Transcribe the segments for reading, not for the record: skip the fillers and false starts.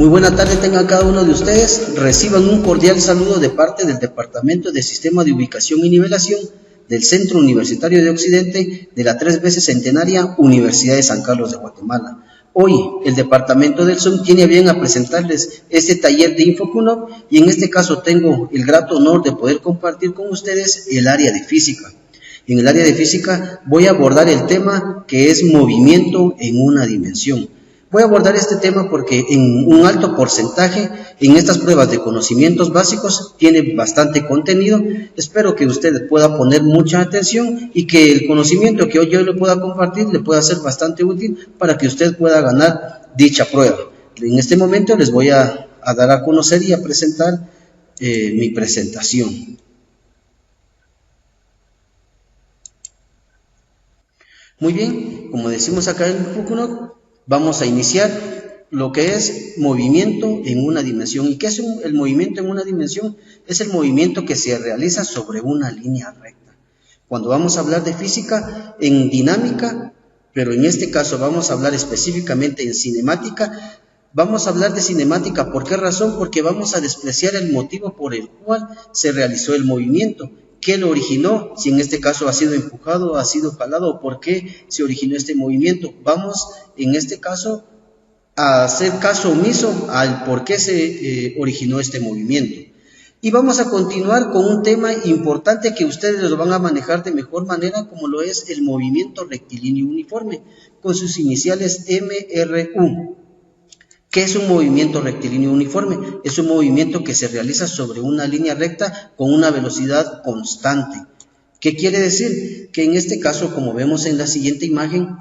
Muy buena tarde tengan cada uno de ustedes. Reciban un cordial saludo de parte del Departamento de Sistema de Ubicación y Nivelación del Centro Universitario de Occidente de la 3 veces centenaria Universidad de San Carlos de Guatemala. Hoy, el Departamento del SUM tiene a bien a presentarles este taller de InfoCUNOV y en este caso tengo el grato honor de poder compartir con ustedes el área de física. En el área de física voy a abordar el tema que es movimiento en una dimensión. Voy a abordar este tema porque en un alto porcentaje en estas pruebas de conocimientos básicos tiene bastante contenido. Espero que usted pueda poner mucha atención y que el conocimiento que hoy yo le pueda compartir le pueda ser bastante útil para que usted pueda ganar dicha prueba. En este momento les voy a dar a conocer y a presentar mi presentación. Muy bien, como decimos acá en InfoCUNOV, vamos a iniciar lo que es movimiento en una dimensión. ¿Y qué es el movimiento en una dimensión? Es el movimiento que se realiza sobre una línea recta. Cuando vamos a hablar de física en dinámica, pero en este caso vamos a hablar específicamente en cinemática, vamos a hablar de cinemática. ¿Por qué razón? Porque vamos a despreciar el motivo por el cual se realizó el movimiento. ¿Qué lo originó? Si en este caso ha sido empujado, ha sido jalado, o por qué se originó este movimiento. Vamos, en este caso, a hacer caso omiso al por qué se originó este movimiento. Y vamos a continuar con un tema importante que ustedes lo van a manejar de mejor manera, como lo es el movimiento rectilíneo uniforme, con sus iniciales MRU. ¿Qué es un movimiento rectilíneo uniforme? Es un movimiento que se realiza sobre una línea recta con una velocidad constante. ¿Qué quiere decir? Que en este caso, como vemos en la siguiente imagen,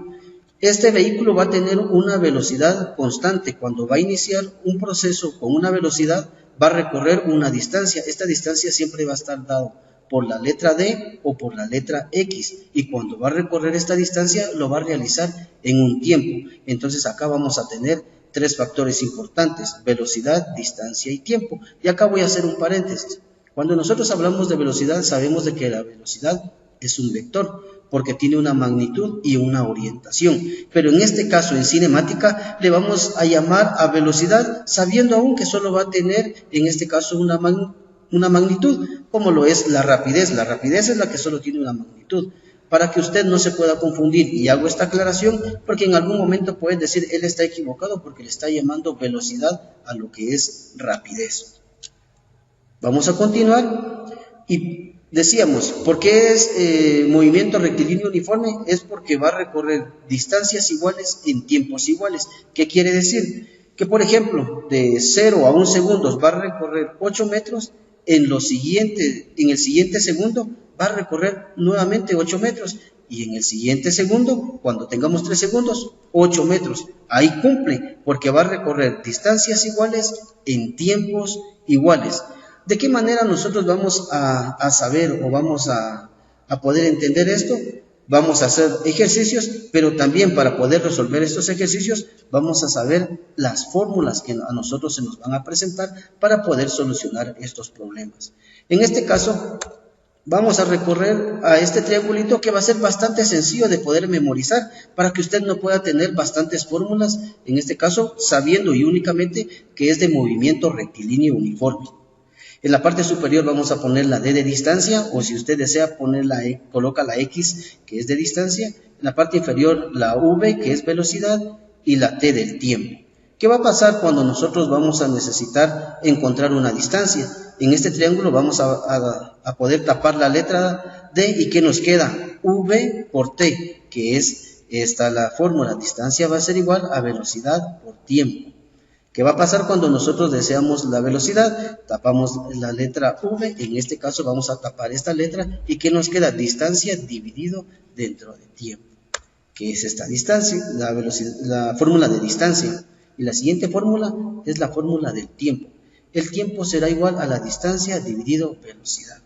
este vehículo va a tener una velocidad constante. Cuando va a iniciar un proceso con una velocidad, va a recorrer una distancia. Esta distancia siempre va a estar dada por la letra D o por la letra X. Y cuando va a recorrer esta distancia, lo va a realizar en un tiempo. Entonces acá vamos a tener tres factores importantes: velocidad, distancia y tiempo. Y acá voy a hacer un paréntesis. Cuando nosotros hablamos de velocidad, sabemos de que la velocidad es un vector, porque tiene una magnitud y una orientación. Pero en este caso, en cinemática, le vamos a llamar a velocidad, sabiendo aún que solo va a tener, en este caso, una magnitud, como lo es la rapidez. La rapidez es la que solo tiene una magnitud. Para que usted no se pueda confundir, y hago esta aclaración porque en algún momento pueden decir él está equivocado porque le está llamando velocidad a lo que es rapidez. Vamos a continuar y decíamos, ¿por qué es movimiento rectilíneo uniforme? Es porque va a recorrer distancias iguales en tiempos iguales. ¿Qué quiere decir? Que por ejemplo, de 0 a 1 segundo va a recorrer 8 metros, en el siguiente segundo va a recorrer nuevamente 8 metros y en el siguiente segundo, cuando tengamos 3 segundos, 8 metros. Ahí cumple porque va a recorrer distancias iguales en tiempos iguales. ¿De qué manera nosotros vamos a saber o vamos a poder entender esto? Vamos a hacer ejercicios, pero también para poder resolver estos ejercicios vamos a saber las fórmulas que a nosotros se nos van a presentar para poder solucionar estos problemas. En este caso, vamos a recorrer a este triangulito que va a ser bastante sencillo de poder memorizar para que usted no pueda tener bastantes fórmulas, en este caso sabiendo y únicamente que es de movimiento rectilíneo uniforme. En la parte superior vamos a poner la D de distancia, o si usted desea poner coloca la X, que es de distancia. En la parte inferior la V, que es velocidad, y la T del tiempo. ¿Qué va a pasar cuando nosotros vamos a necesitar encontrar una distancia? En este triángulo vamos a poder tapar la letra D, y ¿qué nos queda? V por T, que es esta la fórmula. Distancia va a ser igual a velocidad por tiempo. ¿Qué va a pasar cuando nosotros deseamos la velocidad? Tapamos la letra V, en este caso vamos a tapar esta letra, y ¿qué nos queda? Distancia dividido dentro de tiempo. ¿Qué es esta distancia? La fórmula de distancia. Y la siguiente fórmula es la fórmula del tiempo. El tiempo será igual a la distancia dividido velocidad.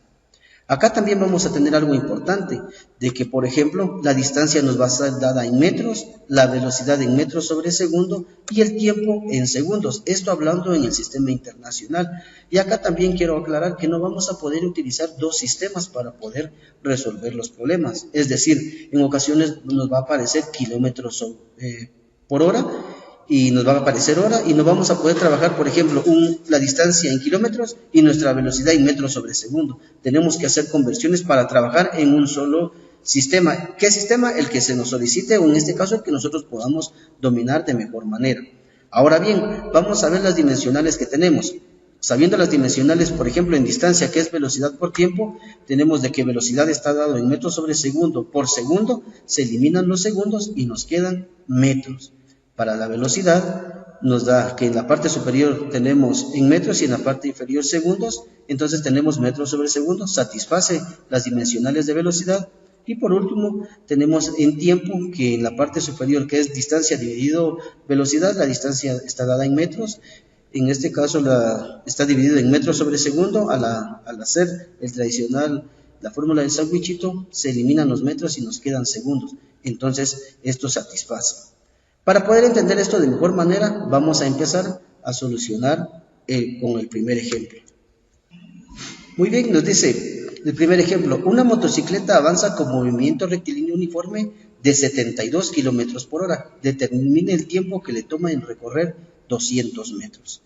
Acá también vamos a tener algo importante, de que por ejemplo la distancia nos va a ser dada en metros, la velocidad en metros sobre segundo y el tiempo en segundos, esto hablando en el sistema internacional. Y acá también quiero aclarar que no vamos a poder utilizar dos sistemas para poder resolver los problemas, es decir, en ocasiones nos va a aparecer kilómetros por hora y nos va a aparecer hora y nos vamos a poder trabajar, por ejemplo, la distancia en kilómetros y nuestra velocidad en metros sobre segundo. Tenemos que hacer conversiones para trabajar en un solo sistema. ¿Qué sistema? El que se nos solicite, o en este caso el que nosotros podamos dominar de mejor manera. Ahora bien, vamos a ver las dimensionales que tenemos. Sabiendo las dimensionales, por ejemplo, en distancia, que es velocidad por tiempo, tenemos de que velocidad está dado en metros sobre segundo por segundo, se eliminan los segundos y nos quedan metros. Para la velocidad nos da que en la parte superior tenemos en metros y en la parte inferior segundos, entonces tenemos metros sobre segundo, satisface las dimensionales de velocidad. Y por último, tenemos en tiempo que en la parte superior, que es distancia dividido velocidad, la distancia está dada en metros. En este caso está dividido en metros sobre segundo. Al hacer el tradicional, la fórmula del sándwichito, se eliminan los metros y nos quedan segundos. Entonces, esto satisface. Para poder entender esto de mejor manera, vamos a empezar a solucionar con el primer ejemplo. Muy bien, nos dice el primer ejemplo: una motocicleta avanza con movimiento rectilíneo uniforme de 72 kilómetros por hora. Determine el tiempo que le toma en recorrer 200 metros.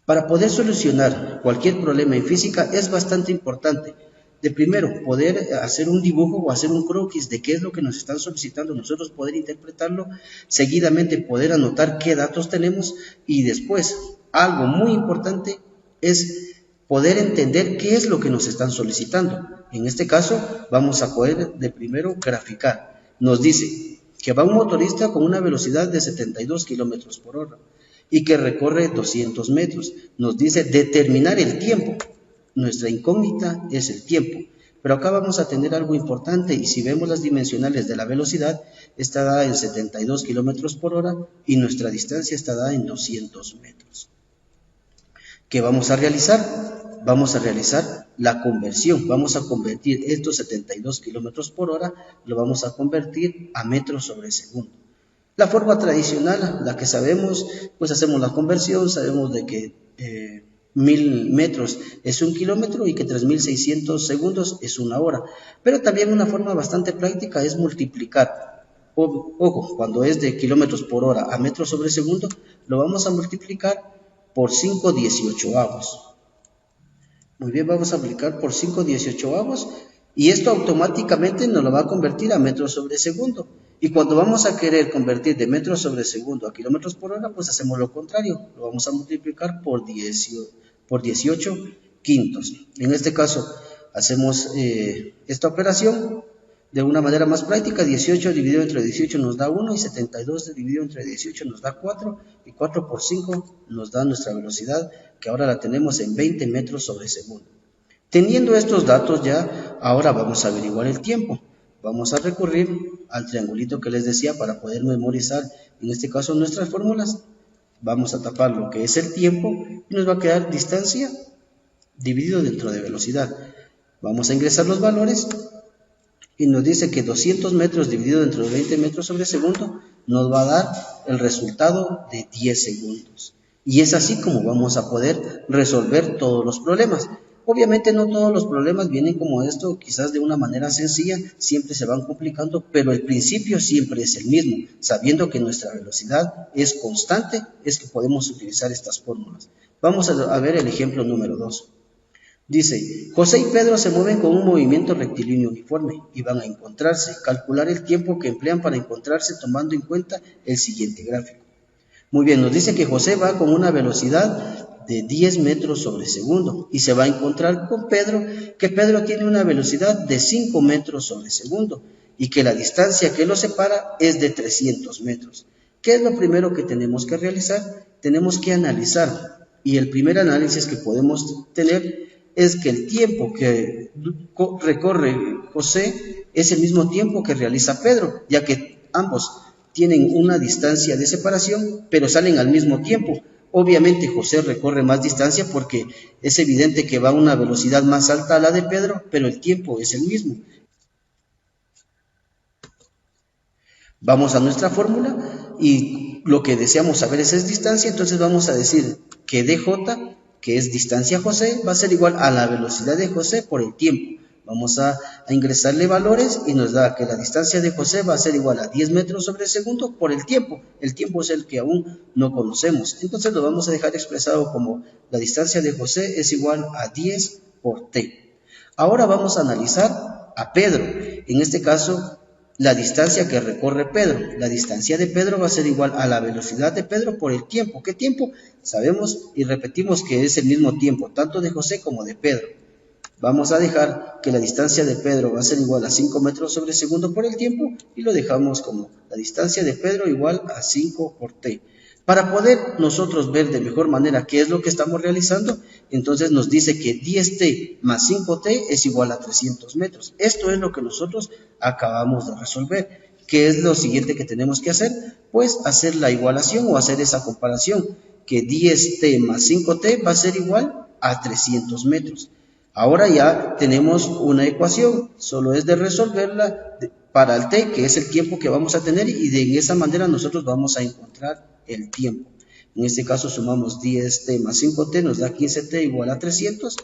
Para poder solucionar cualquier problema en física es bastante importante, de primero, poder hacer un dibujo o hacer un croquis de qué es lo que nos están solicitando, nosotros poder interpretarlo, seguidamente poder anotar qué datos tenemos y después, algo muy importante es poder entender qué es lo que nos están solicitando. En este caso, vamos a poder de primero graficar. Nos dice que va un motorista con una velocidad de 72 kilómetros por hora y que recorre 200 metros. Nos dice determinar el tiempo. Nuestra incógnita es el tiempo. Pero acá vamos a tener algo importante y si vemos las dimensionales de la velocidad, está dada en 72 kilómetros por hora y nuestra distancia está dada en 200 metros. ¿Qué vamos a realizar? Vamos a realizar la conversión. Vamos a convertir estos 72 kilómetros por hora, lo vamos a convertir a metros sobre segundo. La forma tradicional, la que sabemos, pues hacemos la conversión, sabemos de que 1000 metros es 1 kilómetro y que 3600 segundos es 1 hora. Pero también una forma bastante práctica es multiplicar. Ojo, cuando es de kilómetros por hora a metros sobre segundo, lo vamos a multiplicar por 5/18. Muy bien, vamos a multiplicar por 5/18 y esto automáticamente nos lo va a convertir a metros sobre segundo. Y cuando vamos a querer convertir de metros sobre segundo a kilómetros por hora, pues hacemos lo contrario, lo vamos a multiplicar por 18 quintos. En este caso, hacemos esta operación de una manera más práctica. 18 dividido entre 18 nos da 1 y 72 dividido entre 18 nos da 4 y 4 por 5 nos da nuestra velocidad, que ahora la tenemos en 20 metros sobre segundo. Teniendo estos datos ya, ahora vamos a averiguar el tiempo. Vamos a recurrir al triangulito que les decía para poder memorizar, en este caso, nuestras fórmulas. Vamos a tapar lo que es el tiempo y nos va a quedar distancia dividido dentro de velocidad. Vamos a ingresar los valores y nos dice que 200 metros dividido dentro de 20 metros sobre segundo nos va a dar el resultado de 10 segundos. Y es así como vamos a poder resolver todos los problemas. Obviamente no todos los problemas vienen como esto, quizás de una manera sencilla, siempre se van complicando, pero el principio siempre es el mismo. Sabiendo que nuestra velocidad es constante, es que podemos utilizar estas fórmulas. Vamos a ver el ejemplo número 2. Dice, José y Pedro se mueven con un movimiento rectilíneo uniforme y van a encontrarse. Calcular el tiempo que emplean para encontrarse tomando en cuenta el siguiente gráfico. Muy bien, nos dice que José va con una velocidad de 10 metros sobre segundo y se va a encontrar con Pedro, que Pedro tiene una velocidad de 5 metros sobre segundo y que la distancia que los separa es de 300 metros. ¿Qué es lo primero que tenemos que realizar? Tenemos que analizar, y el primer análisis que podemos tener es que el tiempo que recorre José es el mismo tiempo que realiza Pedro, ya que ambos tienen una distancia de separación, pero salen al mismo tiempo. Obviamente José recorre más distancia porque es evidente que va a una velocidad más alta a la de Pedro, pero el tiempo es el mismo. Vamos a nuestra fórmula y lo que deseamos saber es distancia, entonces vamos a decir que DJ, que es distancia José, va a ser igual a la velocidad de José por el tiempo. Vamos a ingresarle valores y nos da que la distancia de José va a ser igual a 10 metros sobre segundo por el tiempo. El tiempo es el que aún no conocemos. Entonces lo vamos a dejar expresado como la distancia de José es igual a 10 por t. Ahora vamos a analizar a Pedro. En este caso, la distancia que recorre Pedro. La distancia de Pedro va a ser igual a la velocidad de Pedro por el tiempo. ¿Qué tiempo? Sabemos y repetimos que es el mismo tiempo, tanto de José como de Pedro. Vamos a dejar que la distancia de Pedro va a ser igual a 5 metros sobre segundo por el tiempo y lo dejamos como la distancia de Pedro igual a 5 por t. Para poder nosotros ver de mejor manera qué es lo que estamos realizando, entonces nos dice que 10t más 5t es igual a 300 metros. Esto es lo que nosotros acabamos de resolver. ¿Qué es lo siguiente que tenemos que hacer? Pues hacer la igualación o hacer esa comparación, que 10t más 5t va a ser igual a 300 metros. Ahora ya tenemos una ecuación, solo es de resolverla para el t, que es el tiempo que vamos a tener, y de esa manera nosotros vamos a encontrar el tiempo. En este caso sumamos 10t más 5t, nos da 15t igual a 300.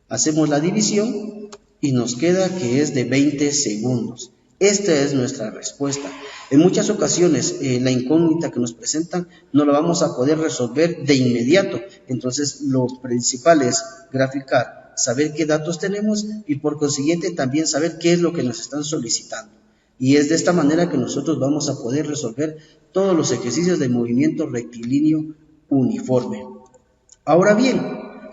Hacemos la división y nos queda que es de 20 segundos. Esta es nuestra respuesta. En muchas ocasiones la incógnita que nos presentan no la vamos a poder resolver de inmediato. Entonces lo principal es graficar, saber qué datos tenemos y por consiguiente también saber qué es lo que nos están solicitando. Y es de esta manera que nosotros vamos a poder resolver todos los ejercicios de movimiento rectilíneo uniforme. Ahora bien,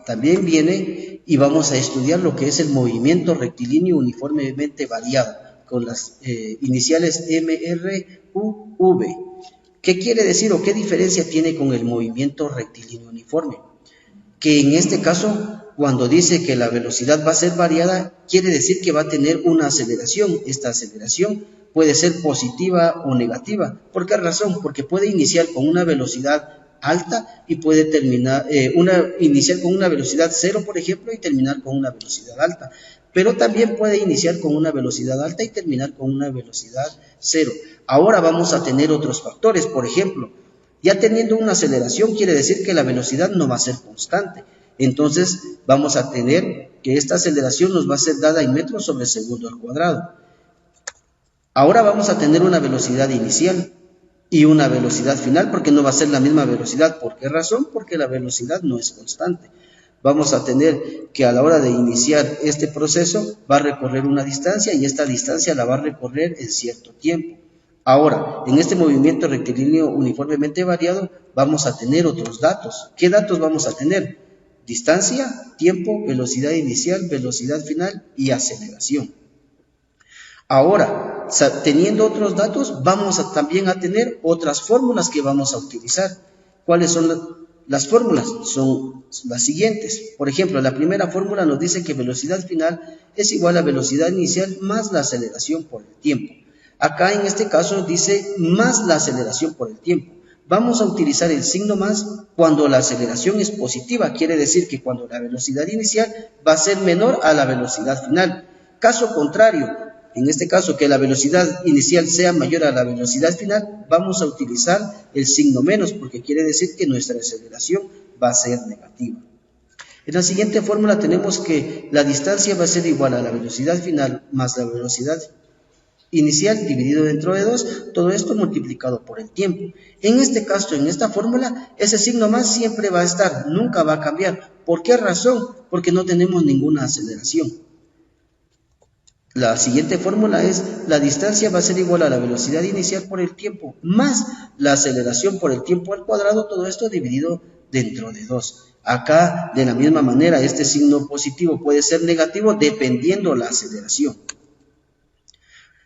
también viene y vamos a estudiar lo que es el movimiento rectilíneo uniformemente variado, con las iniciales MRUV. ¿Qué quiere decir o qué diferencia tiene con el movimiento rectilíneo uniforme? Que en este caso, cuando dice que la velocidad va a ser variada, quiere decir que va a tener una aceleración. Esta aceleración puede ser positiva o negativa. ¿Por qué razón? Porque puede iniciar con una velocidad alta y puede terminar, iniciar con una velocidad 0, por ejemplo, y terminar con una velocidad alta. Pero también puede iniciar con una velocidad alta y terminar con una velocidad 0. Ahora vamos a tener otros factores, por ejemplo, ya teniendo una aceleración quiere decir que la velocidad no va a ser constante. Entonces vamos a tener que esta aceleración nos va a ser dada en metros sobre segundo al cuadrado. Ahora vamos a tener una velocidad inicial y una velocidad final porque no va a ser la misma velocidad. ¿Por qué razón? Porque la velocidad no es constante. Vamos a tener que a la hora de iniciar este proceso va a recorrer una distancia y esta distancia la va a recorrer en cierto tiempo. Ahora, en este movimiento rectilíneo uniformemente variado vamos a tener otros datos. ¿Qué datos vamos a tener? Distancia, tiempo, velocidad inicial, velocidad final y aceleración. Ahora, teniendo otros datos, vamos también a tener otras fórmulas que vamos a utilizar. ¿Cuáles son las fórmulas? Son las siguientes. Por ejemplo, la primera fórmula nos dice que velocidad final es igual a velocidad inicial más la aceleración por el tiempo. Acá en este caso dice más la aceleración por el tiempo. Vamos a utilizar el signo más cuando la aceleración es positiva. Quiere decir que cuando la velocidad inicial va a ser menor a la velocidad final. Caso contrario, en este caso que la velocidad inicial sea mayor a la velocidad final, vamos a utilizar el signo menos porque quiere decir que nuestra aceleración va a ser negativa. En la siguiente fórmula tenemos que la distancia va a ser igual a la velocidad final más la velocidad inicial dividido dentro de 2, todo esto multiplicado por el tiempo. En este caso, en esta fórmula, ese signo más siempre va a estar, nunca va a cambiar. ¿Por qué razón? Porque no tenemos ninguna aceleración. La siguiente fórmula es, la distancia va a ser igual a la velocidad inicial por el tiempo, más la aceleración por el tiempo al cuadrado, todo esto dividido dentro de 2. Acá, de la misma manera, este signo positivo puede ser negativo dependiendo la aceleración.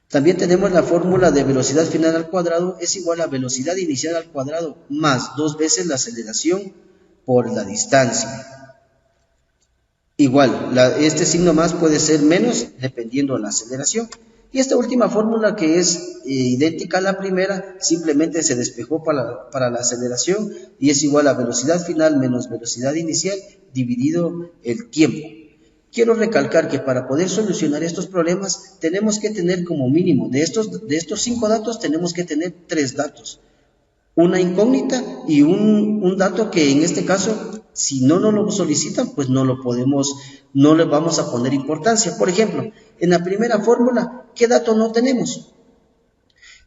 También tenemos la fórmula de velocidad final al cuadrado es igual a velocidad inicial al cuadrado más 2 veces la aceleración por la distancia. Igual, este signo más puede ser menos dependiendo de la aceleración. Y esta última fórmula que es idéntica a la primera, simplemente se despejó para la aceleración y es igual a velocidad final menos velocidad inicial dividido el tiempo. Quiero recalcar que para poder solucionar estos problemas tenemos que tener como mínimo, de estos 5 datos tenemos que tener 3 datos. Una incógnita y un dato que en este caso Si no nos lo solicitan, pues no le vamos a poner importancia. Por ejemplo, en la primera fórmula, ¿qué dato no tenemos?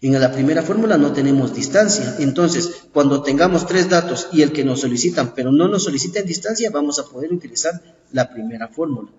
En la primera fórmula no tenemos distancia. Entonces, cuando tengamos tres datos y el que nos solicitan, pero no nos solicitan distancia, vamos a poder utilizar la primera fórmula.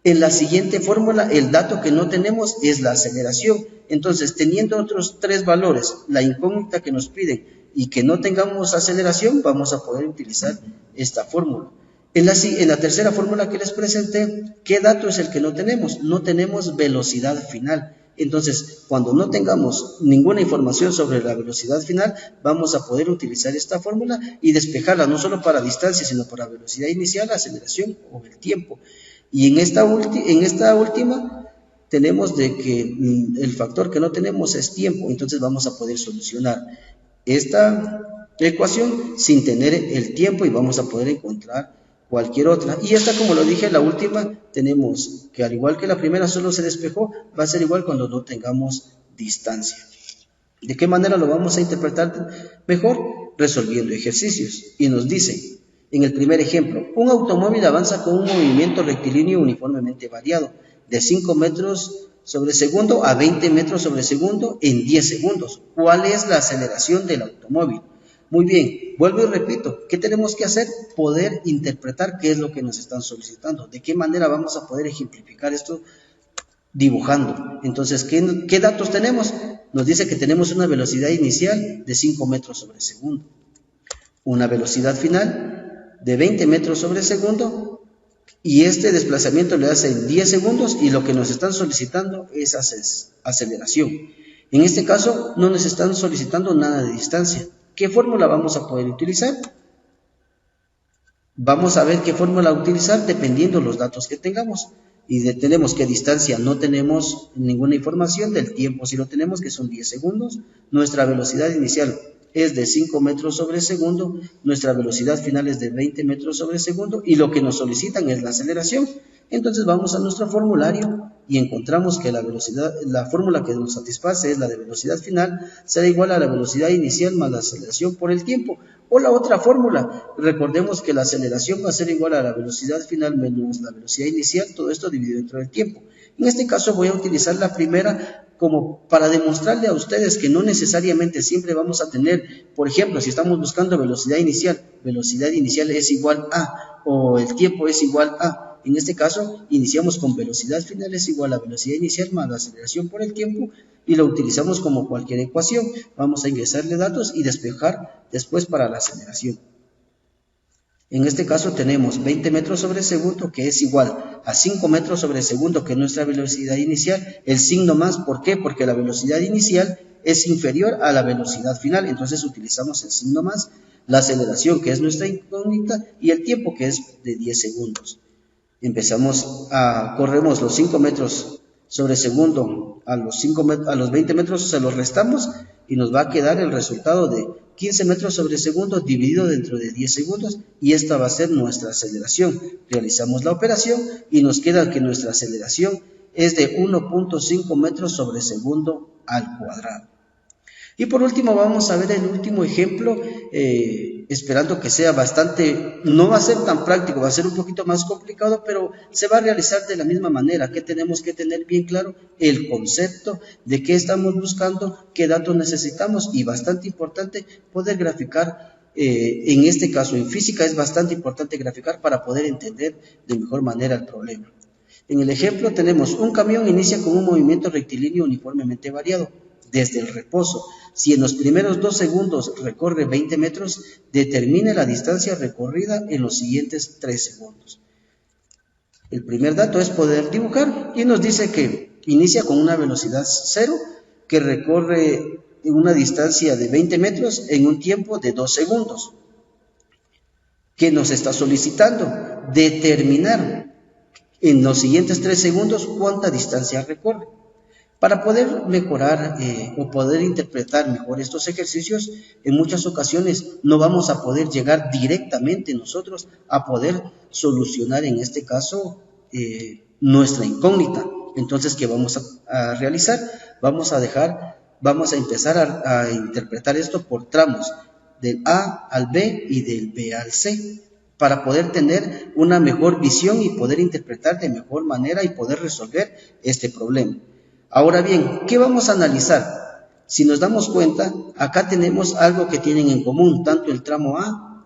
En la siguiente fórmula, el dato que no tenemos es la aceleración. Entonces, teniendo otros tres valores, la incógnita que nos piden y que no tengamos aceleración, vamos a poder utilizar esta fórmula. En la tercera fórmula que les presenté, ¿qué dato es el que no tenemos? No tenemos velocidad final. Entonces, cuando no tengamos ninguna información sobre la velocidad final, vamos a poder utilizar esta fórmula y despejarla no solo para distancia, sino para velocidad inicial, aceleración o el tiempo. Y en esta última tenemos de que el factor que no tenemos es tiempo, entonces vamos a poder solucionar esta ecuación sin tener el tiempo y vamos a poder encontrar cualquier otra. Y esta, como lo dije, la última, tenemos que al igual que la primera solo se despejó, va a ser igual cuando no tengamos distancia. ¿De qué manera lo vamos a interpretar mejor? Resolviendo ejercicios. Y nos dice, en el primer ejemplo, un automóvil avanza con un movimiento rectilíneo uniformemente variado, de 5 metros sobre segundo a 20 metros sobre segundo en 10 segundos. ¿Cuál es la aceleración del automóvil? Muy bien, vuelvo y repito, ¿qué tenemos que hacer? Poder interpretar qué es lo que nos están solicitando. ¿De qué manera vamos a poder ejemplificar esto? Dibujando. Entonces, ¿qué datos tenemos? Nos dice que tenemos una velocidad inicial de 5 metros sobre segundo, una velocidad final de 20 metros sobre segundo, y este desplazamiento le hace en 10 segundos, y lo que nos están solicitando es aceleración. En este caso, no nos están solicitando nada de distancia. ¿Qué fórmula vamos a poder utilizar? Vamos a ver qué fórmula utilizar dependiendo de los datos que tengamos. Y tenemos que distancia no tenemos ninguna información, del tiempo si lo tenemos, que son 10 segundos. Nuestra velocidad inicial es de 5 metros sobre segundo, nuestra velocidad final es de 20 metros sobre segundo, y lo que nos solicitan es la aceleración. Entonces vamos a nuestro formulario y encontramos que la fórmula que nos satisface es la de velocidad final, será igual a la velocidad inicial más la aceleración por el tiempo. O la otra fórmula, recordemos que la aceleración va a ser igual a la velocidad final menos la velocidad inicial, todo esto dividido dentro del tiempo. En este caso voy a utilizar la primera como para demostrarle a ustedes que no necesariamente siempre vamos a tener, por ejemplo, si estamos buscando velocidad inicial es igual a, o el tiempo es igual a. En este caso, iniciamos con velocidad final es igual a velocidad inicial más la aceleración por el tiempo, y lo utilizamos como cualquier ecuación. Vamos a ingresarle datos y despejar después para la aceleración. En este caso tenemos 20 metros sobre segundo, que es igual a 5 metros sobre segundo, que es nuestra velocidad inicial. El signo más, ¿por qué? Porque la velocidad inicial es inferior a la velocidad final, entonces utilizamos el signo más, la aceleración, que es nuestra incógnita, y el tiempo, que es de 10 segundos. Corremos los 5 metros sobre segundo a los 20 metros, se los restamos y nos va a quedar el resultado de 15 metros sobre segundo dividido dentro de 10 segundos, y esta va a ser nuestra aceleración. Realizamos la operación y nos queda que nuestra aceleración es de 1.5 metros sobre segundo al cuadrado. Y por último vamos a ver el último ejemplo, esperando que sea no va a ser tan práctico, va a ser un poquito más complicado, pero se va a realizar de la misma manera. Que tenemos que tener bien claro el concepto de qué estamos buscando, qué datos necesitamos, y bastante importante poder graficar. En este caso, en física es bastante importante graficar para poder entender de mejor manera el problema. En el ejemplo tenemos un camión inicia con un movimiento rectilíneo uniformemente variado desde el reposo. Si en los primeros 2 segundos recorre 20 metros, determine la distancia recorrida en los siguientes 3 segundos. El primer dato es poder dibujar, y nos dice que inicia con una velocidad 0, que recorre una distancia de 20 metros en un tiempo de 2 segundos. ¿Qué nos está solicitando? Determinar en los siguientes 3 segundos cuánta distancia recorre. Para poder mejorar o poder interpretar mejor estos ejercicios, en muchas ocasiones no vamos a poder llegar directamente nosotros a poder solucionar, en este caso, nuestra incógnita. Entonces, ¿qué vamos a realizar? Vamos a empezar a interpretar esto por tramos, del A al B y del B al C. para poder tener una mejor visión y poder interpretar de mejor manera y poder resolver este problema. Ahora bien, ¿qué vamos a analizar? Si nos damos cuenta, acá tenemos algo que tienen en común, tanto el tramo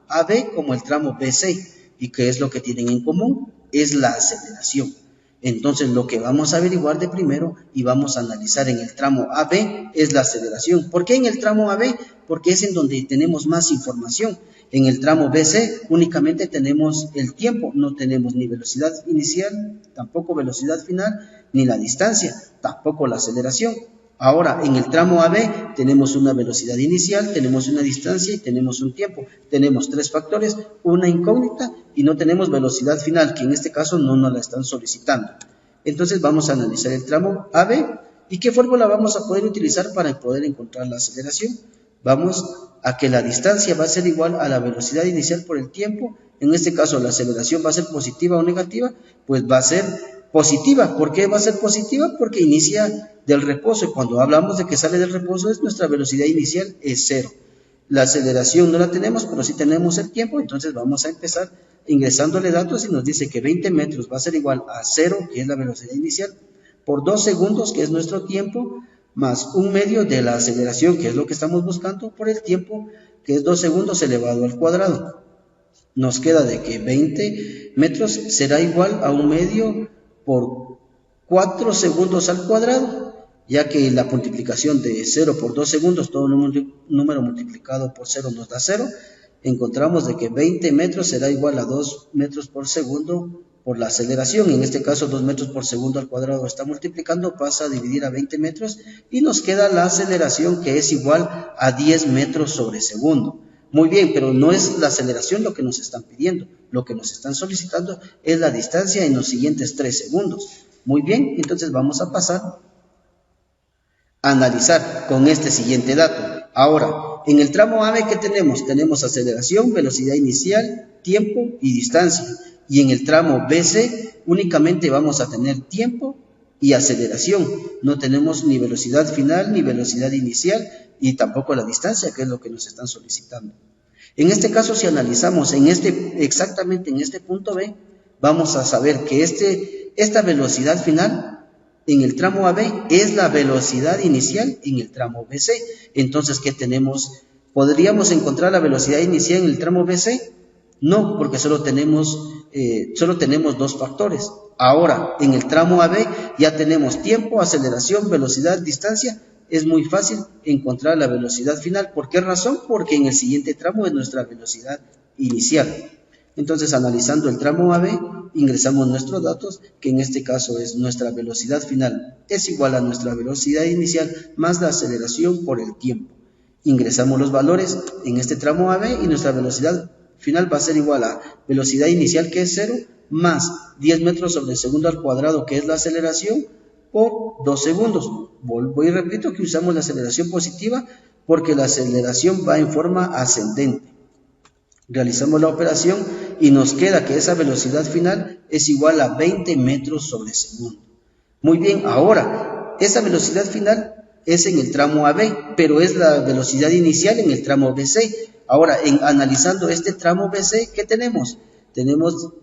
AB como el tramo BC. ¿Y qué es lo que tienen en común? Es la aceleración. Entonces, lo que vamos a averiguar de primero y vamos a analizar en el tramo AB es la aceleración. ¿Por qué en el tramo AB? Porque es en donde tenemos más información. En el tramo BC únicamente tenemos el tiempo, no tenemos ni velocidad inicial, tampoco velocidad final, ni la distancia, tampoco la aceleración. Ahora, en el tramo AB tenemos una velocidad inicial, tenemos una distancia y tenemos un tiempo. Tenemos tres factores, una incógnita y no tenemos velocidad final, que en este caso no nos la están solicitando. Entonces vamos a analizar el tramo AB y qué fórmula vamos a poder utilizar para poder encontrar la aceleración. Vamos a que la distancia va a ser igual a la velocidad inicial por el tiempo. En este caso la aceleración va a ser positiva o negativa, pues va a ser positiva. ¿Por qué va a ser positiva? Porque inicia del reposo y cuando hablamos de que sale del reposo es nuestra velocidad inicial es 0. La aceleración no la tenemos, pero sí tenemos el tiempo, entonces vamos a empezar ingresándole datos y nos dice que 20 metros va a ser igual a 0, que es la velocidad inicial, por 2 segundos, que es nuestro tiempo, más un medio de la aceleración, que es lo que estamos buscando, por el tiempo, que es 2 segundos elevado al cuadrado. Nos queda de que 20 metros será igual a un medio por 4 segundos al cuadrado, ya que la multiplicación de 0 por 2 segundos, todo número multiplicado por 0 nos da 0, encontramos de que 20 metros será igual a 2 metros por segundo por la aceleración. En este caso 2 metros por segundo al cuadrado está multiplicando, pasa a dividir a 20 metros y nos queda la aceleración, que es igual a 10 metros sobre segundo. Muy bien, pero no es la aceleración lo que nos están pidiendo, lo que nos están solicitando es la distancia en los siguientes 3 segundos. Muy bien, entonces vamos a pasar a analizar con este siguiente dato. Ahora, en el tramo AB, ¿qué tenemos? Tenemos aceleración, velocidad inicial, tiempo y distancia. Y en el tramo BC únicamente vamos a tener tiempo y aceleración. No tenemos ni velocidad final, ni velocidad inicial, y tampoco la distancia, que es lo que nos están solicitando. En este caso, si analizamos exactamente en este punto B, vamos a saber que esta velocidad final en el tramo AB es la velocidad inicial en el tramo BC. Entonces, ¿qué tenemos? ¿Podríamos encontrar la velocidad inicial en el tramo BC? No, porque solo tenemos 2 factores. Ahora, en el tramo AB ya tenemos tiempo, aceleración, velocidad, distancia. Es muy fácil encontrar la velocidad final. ¿Por qué razón? Porque en el siguiente tramo es nuestra velocidad inicial. Entonces, analizando el tramo AB, ingresamos nuestros datos, que en este caso es nuestra velocidad final, es igual a nuestra velocidad inicial más la aceleración por el tiempo. Ingresamos los valores en este tramo AB y nuestra velocidad final va a ser igual a velocidad inicial, que es 0, más 10 metros sobre segundo al cuadrado, que es la aceleración, por 2 segundos. Vuelvo y repito que usamos la aceleración positiva porque la aceleración va en forma ascendente. Realizamos la operación y nos queda que esa velocidad final es igual a 20 metros sobre segundo. Muy bien, ahora, esa velocidad final es en el tramo AB, pero es la velocidad inicial en el tramo BC. Ahora, analizando este tramo BC, ¿qué tenemos?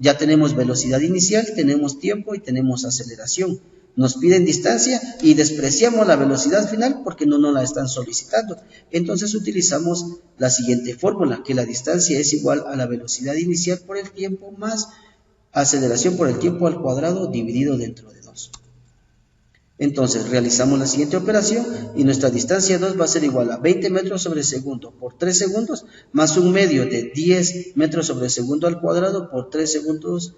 Ya tenemos velocidad inicial, tenemos tiempo y tenemos aceleración. Nos piden distancia y despreciamos la velocidad final porque no nos la están solicitando. Entonces utilizamos la siguiente fórmula, que la distancia es igual a la velocidad inicial por el tiempo más aceleración por el tiempo al cuadrado dividido dentro de 2. Entonces realizamos la siguiente operación y nuestra distancia 2 va a ser igual a 20 metros sobre segundo por 3 segundos más un medio de 10 metros sobre segundo al cuadrado por 3 segundos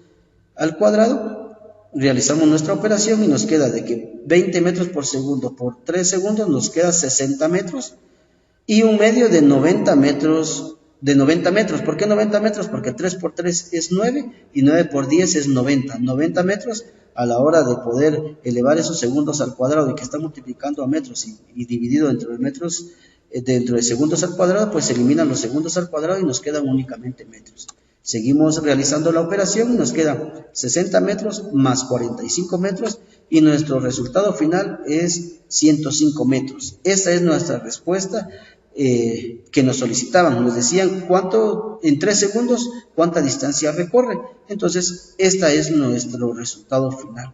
al cuadrado. Realizamos nuestra operación y nos queda de que 20 metros por segundo por 3 segundos nos queda 60 metros y un medio de 90 metros. ¿Por qué 90 metros? Porque 3 por 3 es 9 y 9 por 10 es 90. 90 metros a la hora de poder elevar esos segundos al cuadrado y que está multiplicando a metros y dividido dentro de metros, dentro de segundos al cuadrado, pues se eliminan los segundos al cuadrado y nos quedan únicamente metros. Seguimos realizando la operación y nos queda 60 metros más 45 metros y nuestro resultado final es 105 metros. Esta es nuestra respuesta que nos solicitaban, nos decían en 3 segundos cuánta distancia recorre. Entonces, este es nuestro resultado final.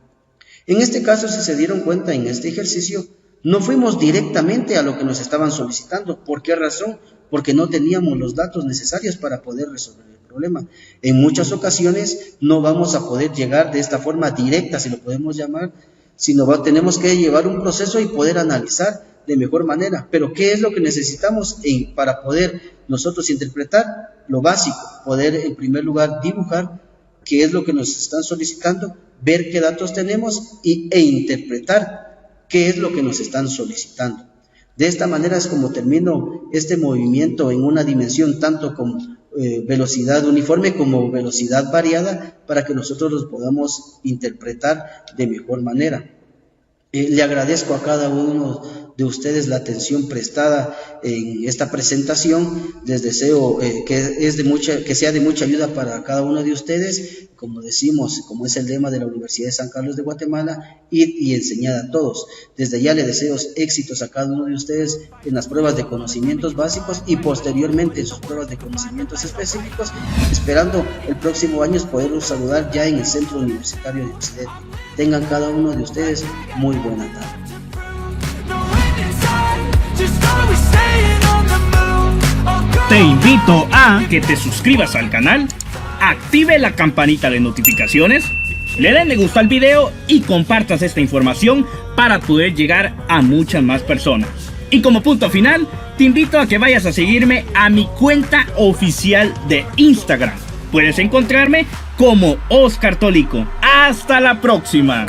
En este caso, si se dieron cuenta en este ejercicio, no fuimos directamente a lo que nos estaban solicitando. ¿Por qué razón? Porque no teníamos los datos necesarios para poder resolver el problema. En muchas ocasiones no vamos a poder llegar de esta forma directa, si lo podemos llamar, sino tenemos que llevar un proceso y poder analizar de mejor manera. Pero ¿qué es lo que necesitamos para poder nosotros interpretar? Lo básico, poder en primer lugar dibujar qué es lo que nos están solicitando, ver qué datos tenemos e interpretar qué es lo que nos están solicitando. De esta manera es como termino este movimiento en una dimensión tanto con velocidad uniforme como velocidad variada, para que nosotros los podamos interpretar de mejor manera. Le agradezco a cada uno de ustedes la atención prestada en esta presentación. Les deseo que sea de mucha ayuda para cada uno de ustedes. Como decimos, como es el lema de la Universidad de San Carlos de Guatemala, ir y enseñar a todos. Desde ya les deseo éxitos a cada uno de ustedes en las pruebas de conocimientos básicos y posteriormente en sus pruebas de conocimientos específicos, esperando el próximo año poderlos saludar ya en el Centro Universitario de Occidente. Tengan cada uno de ustedes muy buena tarde. Te invito a que te suscribas al canal, active la campanita de notificaciones, le den me gusta al video y compartas esta información para poder llegar a muchas más personas. Y como punto final, te invito a que vayas a seguirme a mi cuenta oficial de Instagram. Puedes encontrarme como Oscar Tolico. Hasta la próxima.